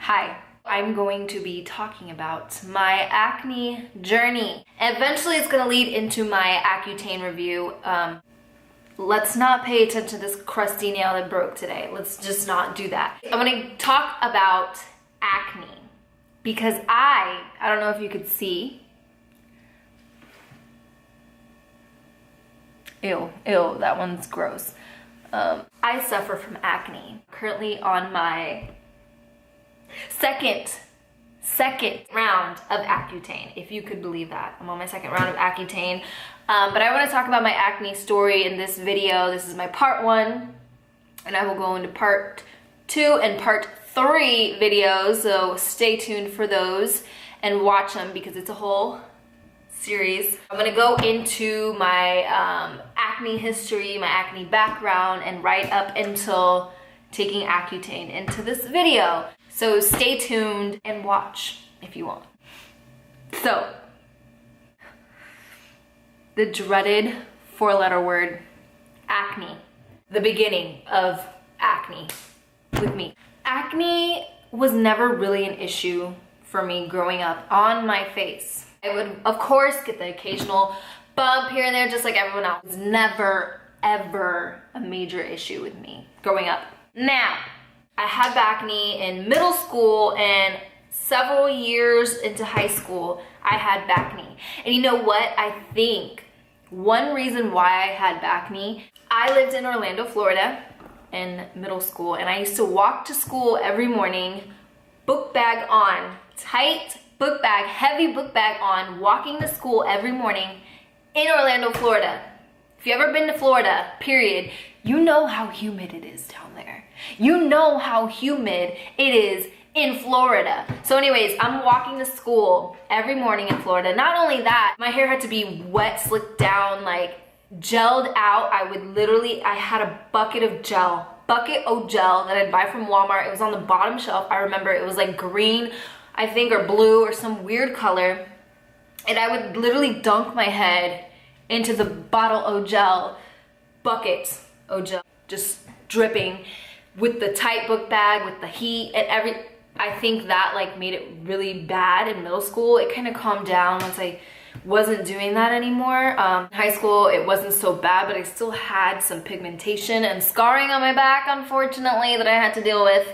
Hi, I'm going to be talking about my acne journey. Eventually it's going to lead into my Accutane review. Let's not pay attention to this crusty nail that broke today. Let's just not do that. I'm going to talk about acne because I don't know if you could see. Ew, that one's gross. I suffer from acne. Currently on my second round of Accutane, if you could believe that. I'm on my second round of Accutane. But I want to talk about my acne story in this video. This is my part 1, and I will go into part 2 and part 3 videos, so stay tuned for those and watch them because it's a whole series. I'm gonna go into my acne history, my acne background, and right up until taking Accutane into this video. So stay tuned and watch if you want. So, the dreaded 4-letter word, acne. The beginning of acne with me. Acne was never really an issue for me growing up on my face. I would, of course, get the occasional bump here and there just like everyone else. It was never, ever a major issue with me growing up. Now, I had acne in middle school and several years into high school, I had acne. And you know what? I think one reason why I had acne, I lived in Orlando, Florida in middle school, and I used to walk to school every morning, book bag on, tight book bag, heavy book bag on, walking to school every morning in Orlando, Florida. If you've ever been to Florida, period, you know how humid it is down there. You know how humid it is in Florida. So anyways, I'm walking to school every morning in Florida. Not only that, my hair had to be wet, slicked down, like gelled out. I had a bucket of gel that I'd buy from Walmart. It was on the bottom shelf. I remember it was like green, I think, or blue or some weird color. And I would literally dunk my head into the bottle of gel, bucket of gel, just dripping with the tight book bag, with the heat and I think that like made it really bad in middle school. It kind of calmed down once I wasn't doing that anymore. High school, it wasn't so bad, but I still had some pigmentation and scarring on my back, unfortunately, that I had to deal with.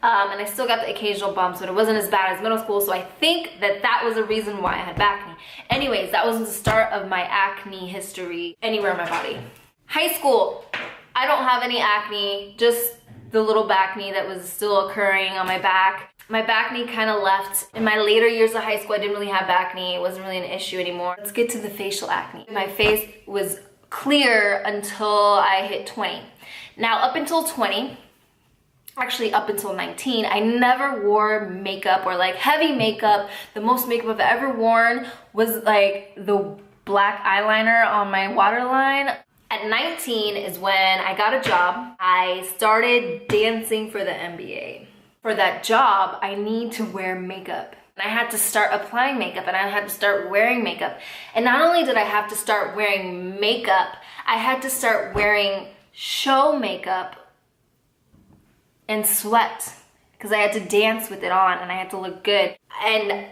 And I still got the occasional bumps, but it wasn't as bad as middle school, so I think that was a reason why I had acne. Anyways, that was the start of my acne history anywhere in my body. High school, I don't have any acne, just the little acne that was still occurring on my back. My acne kind of left. In my later years of high school, I didn't really have acne. It wasn't really an issue anymore. Let's get to the facial acne. My face was clear until I hit 20. Now, up until 20, actually up until 19, I never wore makeup or like heavy makeup. The most makeup I've ever worn was like the black eyeliner on my waterline. At 19 is when I got a job. I started dancing for the NBA. For that job, I need to wear makeup. And I had to start applying makeup and I had to start wearing makeup. And not only did I have to start wearing makeup, I had to start wearing show makeup and sweat because I had to dance with it on and I had to look good and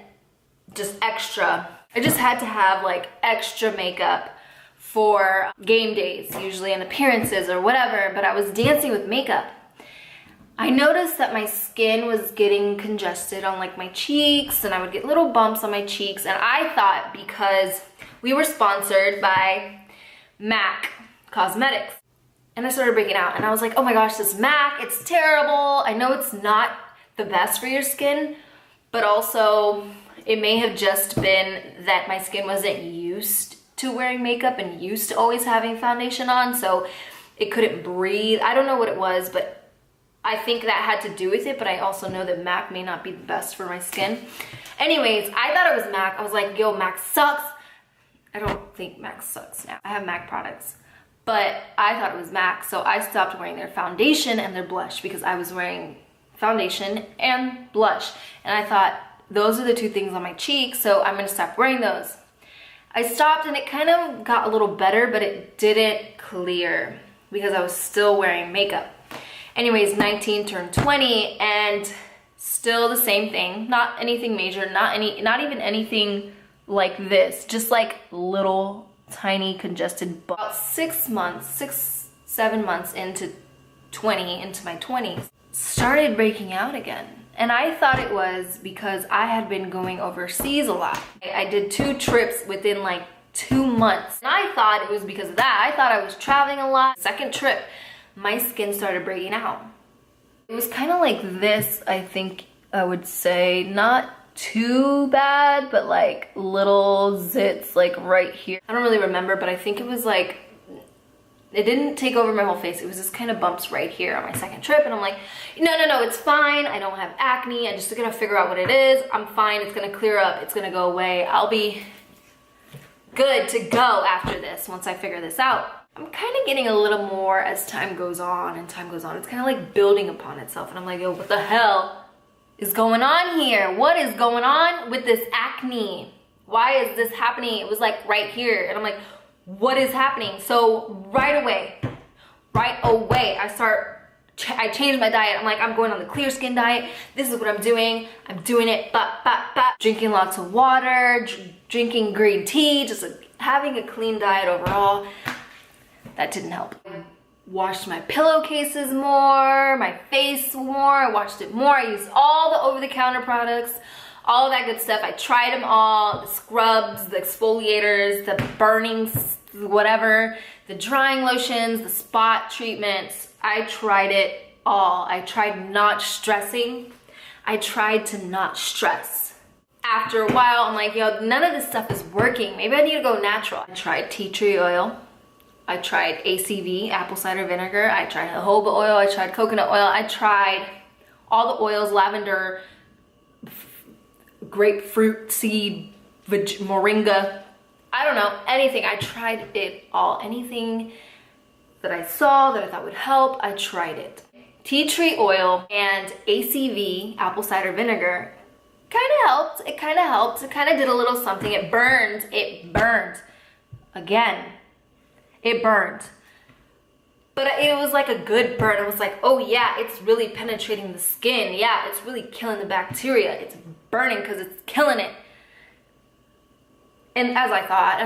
just extra. I just had to have like extra makeup for game days, usually, and appearances or whatever, but I was dancing with makeup. I noticed that my skin was getting congested on like my cheeks and I would get little bumps on my cheeks, and I thought because we were sponsored by MAC Cosmetics, and I started breaking out and I was like, oh my gosh, this MAC, it's terrible. I know it's not the best for your skin, but also it may have just been that my skin wasn't used to wearing makeup and used to always having foundation on, so it couldn't breathe. I don't know what it was, but I think that had to do with it, but I also know that MAC may not be the best for my skin. Anyways, I thought it was MAC. I was like, yo, MAC sucks. I don't think MAC sucks now. I have MAC products, but I thought it was MAC, so I stopped wearing their foundation and their blush because I was wearing foundation and blush, and I thought those are the two things on my cheeks, so I'm gonna stop wearing those. I stopped and it kind of got a little better, but it didn't clear because I was still wearing makeup. Anyways, 19 turned 20 and Still the same thing, not anything major, not even anything like this, just like little tiny congested bumps. About 6 months, 7 months into my 20s, started breaking out again. And I thought it was because I had been going overseas a lot. I did 2 trips within like 2 months. And I thought it was because of that. I thought I was traveling a lot. Second trip, my skin started breaking out. It was kind of like this, I think I would say. Not too bad, but like little zits like right here. I don't really remember, but I think it was like, it didn't take over my whole face. It was just kind of bumps right here on my second trip. And I'm like, no, it's fine. I don't have acne. I just gotta figure out what it is. I'm fine. It's gonna clear up. It's gonna go away. I'll be good to go after this once I figure this out. I'm kind of getting a little more as time goes on and time goes on. It's kind of like building upon itself. And I'm like, yo, what the hell is going on here? What is going on with this acne? Why is this happening? It was like right here. And I'm like, what is happening? So right away, I changed my diet. I'm like, I'm going on the clear skin diet. This is what I'm doing. I'm doing it, drinking lots of water, drinking green tea, just having a clean diet overall. That didn't help. I washed my pillowcases more, my face more, I washed it more. I used all the over-the-counter products, all that good stuff. I tried them all, the scrubs, the exfoliators, the burning whatever, the drying lotions, the spot treatments. I tried it all. I tried not stressing. I tried to not stress. After a while, I'm like, yo, none of this stuff is working. Maybe I need to go natural. I tried tea tree oil. I tried ACV, apple cider vinegar. I tried jojoba oil. I tried coconut oil. I tried all the oils, lavender, grapefruit seed, moringa. I don't know, anything. I tried it all. Anything that I saw that I thought would help, I tried it. Tea tree oil and ACV, apple cider vinegar, kind of helped. It kind of helped. It kind of did a little something. It burned. It burned. Again, it burned. But it was like a good burn. It was like, oh yeah, it's really penetrating the skin. Yeah, it's really killing the bacteria. It's burning because it's killing it. And as I thought,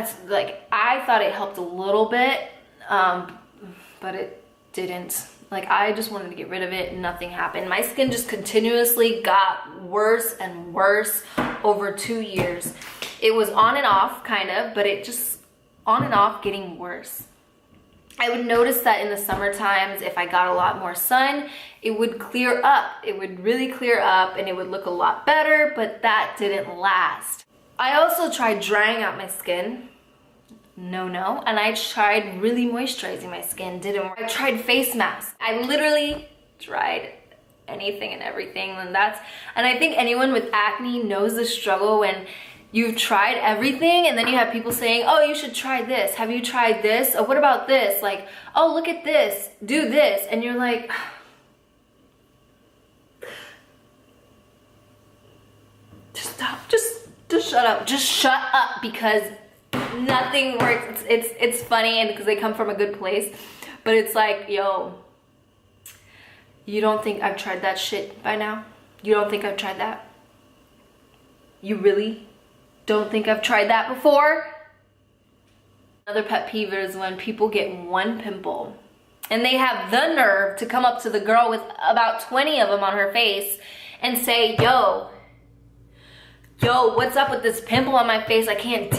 I thought it helped a little bit, but it didn't. Like, I just wanted to get rid of it and nothing happened. My skin just continuously got worse and worse over 2 years. It was on and off, kind of, but it just on and off getting worse. I would notice that in the summer times, if I got a lot more sun, it would clear up. It would really clear up and it would look a lot better, but that didn't last. I also tried drying out my skin. No. And I tried really moisturizing my skin. Didn't work. I tried face masks. I literally tried anything and everything. And I think anyone with acne knows the struggle when you've tried everything and then you have people saying, oh, you should try this. Have you tried this? Oh, what about this? Like, oh, look at this. Do this. And you're like, just stop. Just shut up. Just shut up, because nothing works. It's funny, and because they come from a good place, but it's like, yo, you don't think I've tried that shit by now? You don't think I've tried that? You really don't think I've tried that before? Another pet peeve is when people get one pimple and they have the nerve to come up to the girl with about 20 of them on her face and say, yo, what's up with this pimple on my face? I can't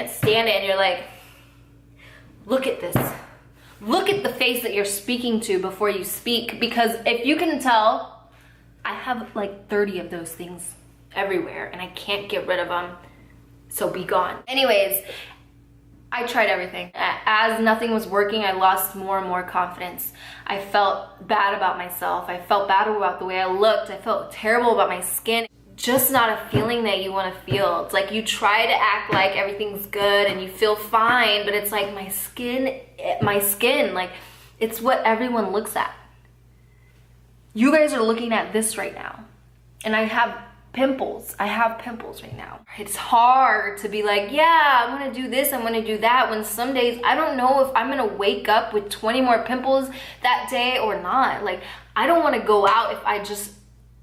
stand it. And you're like, look at this. Look at the face that you're speaking to before you speak. Because if you can tell, I have like 30 of those things everywhere and I can't get rid of them. So be gone. Anyways, I tried everything. As nothing was working, I lost more and more confidence. I felt bad about myself. I felt bad about the way I looked. I felt terrible about my skin. Just not a feeling that you want to feel. It's like you try to act like everything's good and you feel fine, but it's like my skin, like it's what everyone looks at. You guys are looking at this right now. And I have pimples. I have pimples right now. It's hard to be like, yeah, I'm gonna do this, I'm gonna do that, when some days I don't know if I'm gonna wake up with 20 more pimples that day or not. Like, I don't wanna go out if I just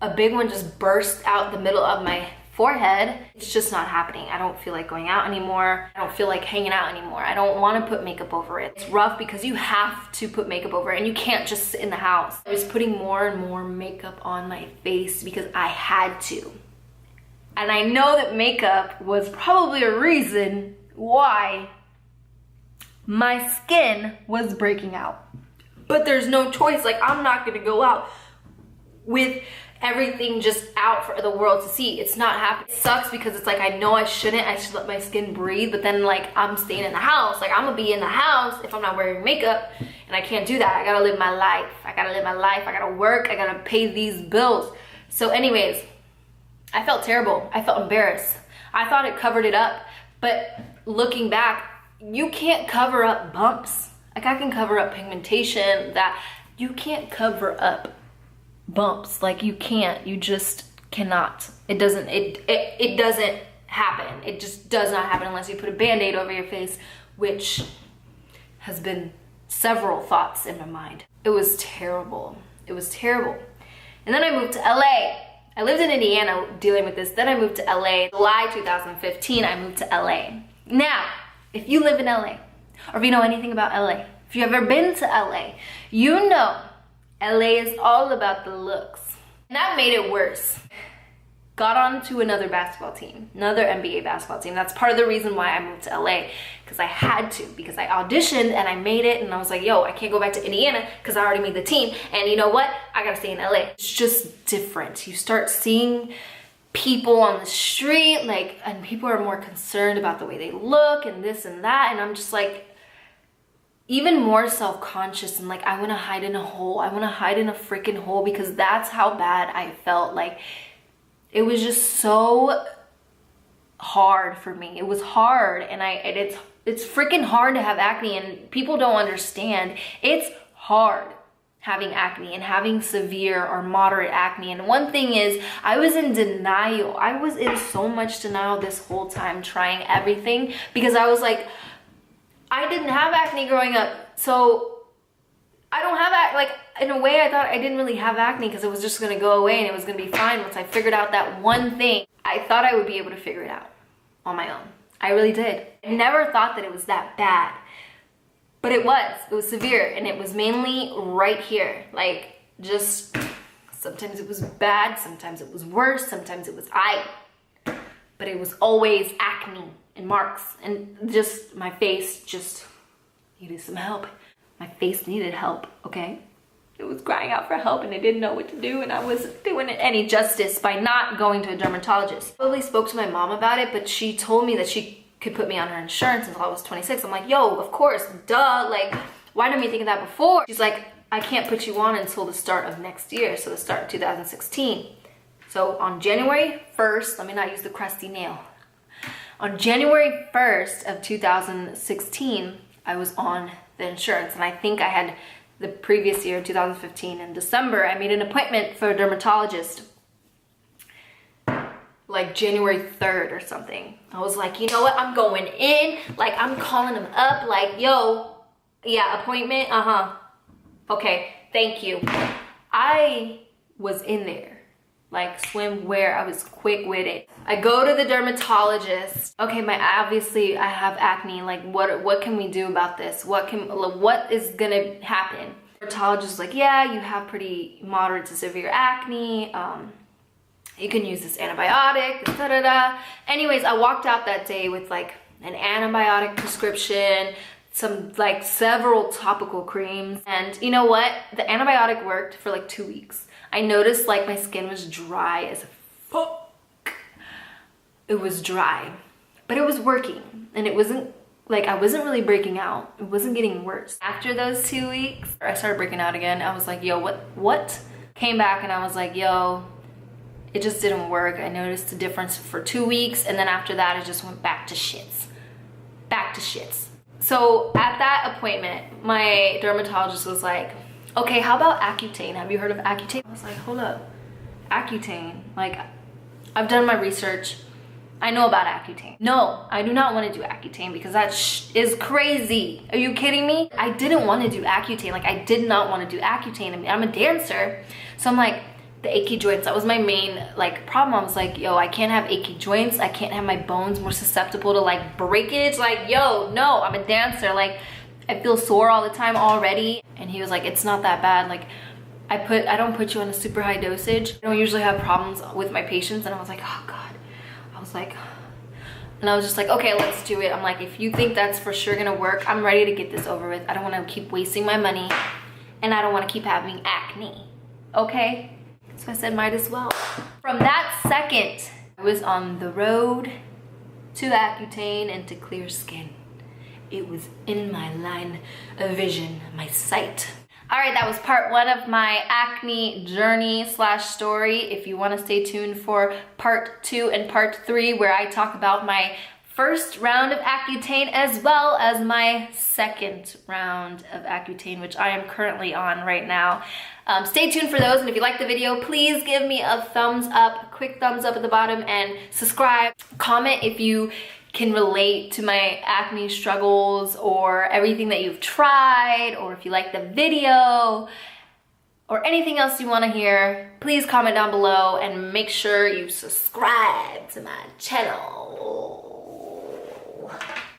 a big one just burst out the middle of my forehead. It's just not happening. I don't feel like going out anymore. I don't feel like hanging out anymore. I don't want to put makeup over it. It's rough because you have to put makeup over it and you can't just sit in the house. I was putting more and more makeup on my face because I had to. And I know that makeup was probably a reason why my skin was breaking out. But there's no choice. Like, I'm not gonna go out with everything just out for the world to see. It's not happening. It sucks because it's like, I know I should let my skin breathe, but then like I'm staying in the house. Like, I'm gonna be in the house if I'm not wearing makeup, and I can't do that. I gotta live my life. I gotta work. I gotta pay these bills. So anyways, I felt terrible. I felt embarrassed. I thought it covered it up, but looking back, you can't cover up bumps. Like, I can cover up pigmentation, that you can't cover up bumps. Like, you can't, you just cannot. It doesn't happen. It just does not happen unless you put a band-aid over your face, which has been several thoughts in my mind. It was terrible. It was terrible. And then I moved to LA. I lived in Indiana dealing with this. Then I moved to LA. July 2015, I moved to LA. Now, if you live in LA, or if you know anything about LA, if you've ever been to LA, you know LA is all about the looks. And that made it worse. Got on to another basketball team, another NBA basketball team. That's part of the reason why I moved to LA, because I had to, because I auditioned and I made it, and I was like, yo, I can't go back to Indiana because I already made the team. And you know what? I gotta stay in LA. It's just different. You start seeing people on the street, like, and people are more concerned about the way they look and this and that. And I'm just like, even more self-conscious, and like, I want to hide in a hole. I want to hide in a freaking hole, because that's how bad I felt. Like, it was just so hard for me. It was hard, and it's freaking hard to have acne, and people don't understand. It's hard having acne and having severe or moderate acne. And one thing is, I was in denial. I was in so much denial this whole time, trying everything, because I was like, I didn't have acne growing up, so I don't have acne. Like, in a way, I thought I didn't really have acne because it was just gonna go away and it was gonna be fine once I figured out that one thing. I thought I would be able to figure it out on my own. I really did. I never thought that it was that bad, but it was severe, and it was mainly right here. Like, just, sometimes it was bad, sometimes it was worse, sometimes it was but it was always acne and marks, and just my face just needed some help. My face needed help, okay? It was crying out for help, and I didn't know what to do, and I wasn't doing it any justice by not going to a dermatologist. I probably spoke to my mom about it, but she told me that she could put me on her insurance until I was 26. I'm like, yo, of course, duh. Like, why didn't we think of that before? She's like, I can't put you on until the start of next year, so the start of 2016. So on January 1st, let me not use the crusty nail. On January 1st of 2016, I was on the insurance, and I think I had the previous year, 2015, in December, I made an appointment for a dermatologist, like January 3rd or something. I was like, you know what, I'm going in, like, I'm calling him up, like, yo, yeah, appointment, okay, thank you. I was in there, like swimwear. I was quick with it. I go to the dermatologist. Okay, obviously I have acne. Like, what can we do about this? What is gonna happen? The dermatologist is like, yeah, you have pretty moderate to severe acne. You can use this antibiotic, Anyways, I walked out that day with like an antibiotic prescription, some like several topical creams, and you know what? The antibiotic worked for like 2 weeks. I noticed like my skin was dry as fuck. It was dry, but it was working, and it wasn't like, I wasn't really breaking out. It wasn't getting worse. After those 2 weeks, I started breaking out again. I was like, yo, what? Came back and I was like, yo, it just didn't work. I noticed a difference for 2 weeks, and then after that, it just went back to shits. Back to shits. So at that appointment, my dermatologist was like, okay, how about Accutane? Have you heard of Accutane? I was like, hold up, Accutane? Like, I've done my research. I know about Accutane. No, I do not want to do Accutane because that is crazy. Are you kidding me? I didn't want to do Accutane. Like, I did not want to do Accutane. I mean, I'm a dancer. So I'm like, the achy joints. That was my main like problem. I was like, yo, I can't have achy joints. I can't have my bones more susceptible to like breakage. Like, yo, no, I'm a dancer. Like, I feel sore all the time already. And he was like, it's not that bad. Like, I don't put you on a super high dosage. I don't usually have problems with my patients. And I was like, oh God. I was like, and I was just like, okay, let's do it. I'm like, if you think that's for sure gonna work, I'm ready to get this over with. I don't wanna keep wasting my money and I don't wanna keep having acne, okay? So I said, might as well. From that second, I was on the road to Accutane and to clear skin. It was in my line of vision, my sight. All right, that was part 1 of my acne journey / story. If you want to stay tuned for part 2 and part 3, where I talk about my first round of Accutane as well as my second round of Accutane, which I am currently on right now. Stay tuned for those, and if you like the video, please give me a thumbs up, a quick thumbs up at the bottom, and subscribe. Comment if you can relate to my acne struggles or everything that you've tried, or if you like the video or anything else you want to hear. Please comment down below and make sure you subscribe to my channel.